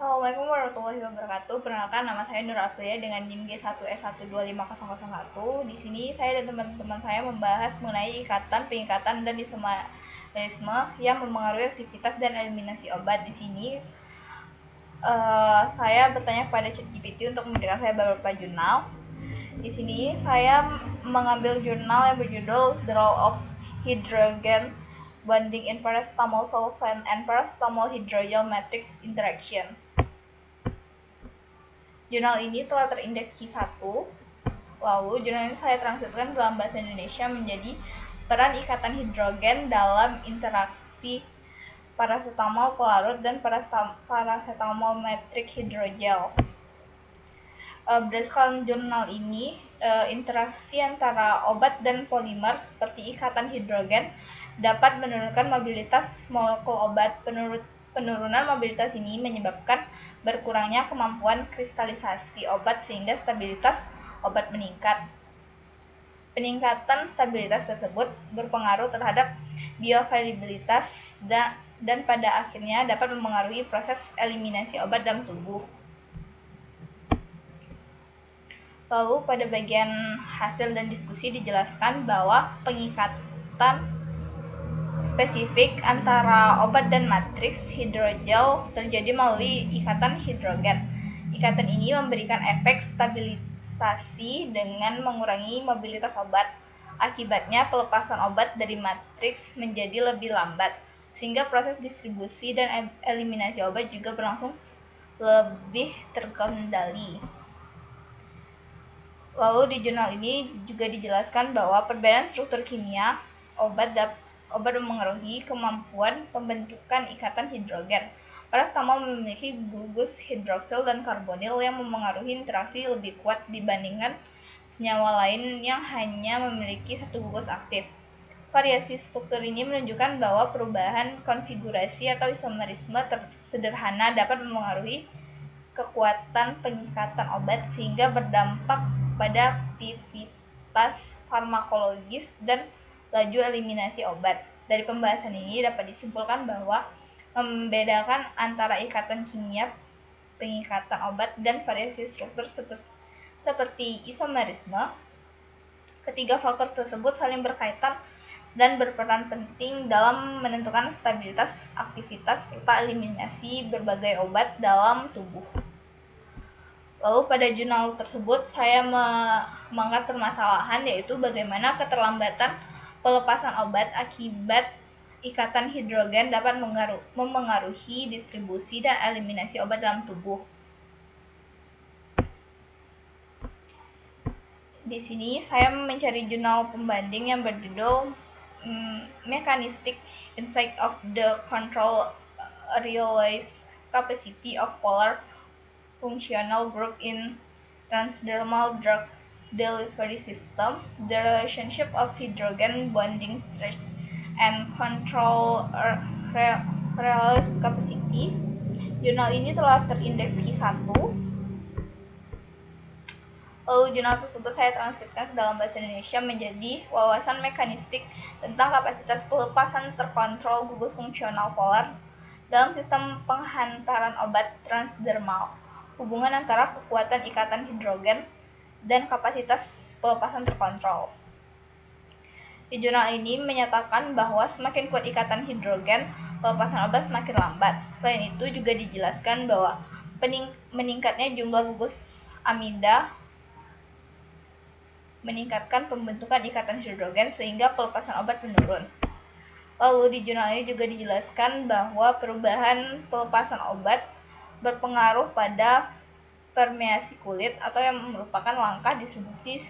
Assalamualaikum warahmatullahi wabarakatuh. Perkenalkan, nama saya Nur Aprilia dengan NIM G1S12501. Di sini saya dan teman-teman saya membahas mengenai ikatan, pengikatan, dan isomerisme yang mempengaruhi aktivitas dan eliminasi obat. Di sini saya bertanya kepada ChatGPT untuk memberikan saya beberapa jurnal. Di sini saya mengambil jurnal yang berjudul The Role of Hydrogen Bonding in Paracetamol Solvent and Paracetamol Hydrogel Matrix Interaction. Jurnal ini telah terindeks Q1. Lalu jurnal ini saya transkripsikan dalam bahasa Indonesia menjadi peran ikatan hidrogen dalam interaksi paracetamol pelarut dan paracetamol matrix hidrogel. Berdasarkan jurnal ini, interaksi antara obat dan polimer seperti ikatan hidrogen dapat menurunkan mobilitas molekul obat. Penurunan mobilitas ini menyebabkan berkurangnya kemampuan kristalisasi obat sehingga stabilitas obat meningkat. Peningkatan stabilitas tersebut berpengaruh terhadap bioavailabilitas dan pada akhirnya dapat mempengaruhi proses eliminasi obat dalam tubuh. Lalu pada bagian hasil dan diskusi dijelaskan bahwa pengikatan spesifik antara obat dan matriks hidrogel terjadi melalui ikatan hidrogen. Ikatan ini memberikan efek stabilisasi dengan mengurangi mobilitas obat. Akibatnya pelepasan obat dari matriks menjadi lebih lambat, sehingga proses distribusi dan eliminasi obat juga berlangsung lebih terkendali. Lalu di jurnal ini juga dijelaskan bahwa perbedaan struktur kimia obat mempengaruhi kemampuan pembentukan ikatan hidrogen. Paracetamol memiliki gugus hidroksil dan karbonil yang mempengaruhi interaksi lebih kuat dibandingkan senyawa lain yang hanya memiliki satu gugus aktif. Variasi struktur ini menunjukkan bahwa perubahan konfigurasi atau isomerisme sederhana dapat mempengaruhi kekuatan pengikatan obat sehingga berdampak pada aktivitas farmakologis dan laju eliminasi obat. Dari pembahasan ini dapat disimpulkan bahwa membedakan antara ikatan kimia, pengikatan obat, dan variasi struktur seperti isomerisme, ketiga faktor tersebut saling berkaitan dan berperan penting dalam menentukan stabilitas aktivitas serta eliminasi berbagai obat dalam tubuh. Lalu pada jurnal tersebut saya mengangkat permasalahan yaitu bagaimana keterlambatan pelepasan obat akibat ikatan hidrogen dapat memengaruhi distribusi dan eliminasi obat dalam tubuh. Di sini saya mencari jurnal pembanding yang berjudul Mechanistic Insight of the Control Release Capacity of Polar Functional Group in Transdermal Drug Delivery System, the relationship of hydrogen bonding strength and control release capacity. Jurnal ini telah terindeks Q1. Lalu jurnal tersebut saya transkripsikan ke dalam bahasa Indonesia menjadi wawasan mekanistik tentang kapasitas pelepasan terkontrol gugus fungsional polar dalam sistem penghantaran obat transdermal. Hubungan antara kekuatan ikatan hidrogen dan kapasitas pelepasan terkontrol. Di jurnal ini menyatakan bahwa semakin kuat ikatan hidrogen, pelepasan obat semakin lambat. Selain itu juga dijelaskan bahwa meningkatnya jumlah gugus amida meningkatkan pembentukan ikatan hidrogen sehingga pelepasan obat menurun. Lalu di jurnal ini juga dijelaskan bahwa perubahan pelepasan obat berpengaruh pada permeasi kulit atau yang merupakan langkah distribusi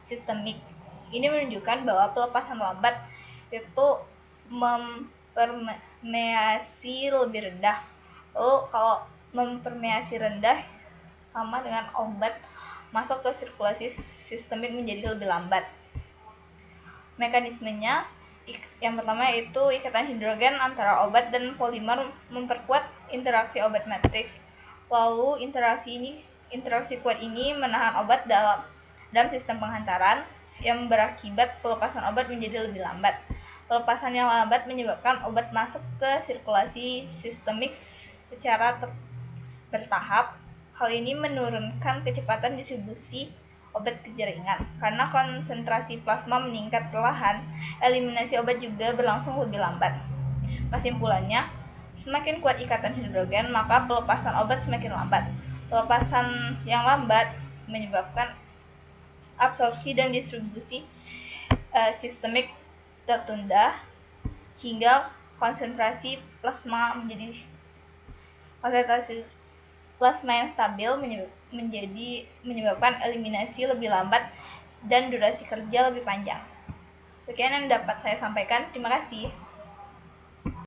sistemik. Ini menunjukkan bahwa pelepasan lambat itu mempermeasi lebih rendah. Lalu kalau mempermeasi rendah sama dengan obat masuk ke sirkulasi sistemik menjadi lebih lambat. Mekanismenya yang pertama yaitu ikatan hidrogen antara obat dan polimer memperkuat interaksi obat matriks. Lalu interaksi kuat ini menahan obat dalam sistem penghantaran yang berakibat pelepasan obat menjadi lebih lambat. Pelepasan yang lambat menyebabkan obat masuk ke sirkulasi sistemik secara bertahap. Hal ini menurunkan kecepatan distribusi obat ke jaringan. Karena konsentrasi plasma meningkat perlahan, eliminasi obat juga berlangsung lebih lambat. Kesimpulannya, semakin kuat ikatan hidrogen, maka pelepasan obat semakin lambat. Pelepasan yang lambat menyebabkan absorpsi dan distribusi sistemik tertunda hingga konsentrasi plasma yang stabil menyebabkan eliminasi lebih lambat dan durasi kerja lebih panjang. Sekian yang dapat saya sampaikan. Terima kasih.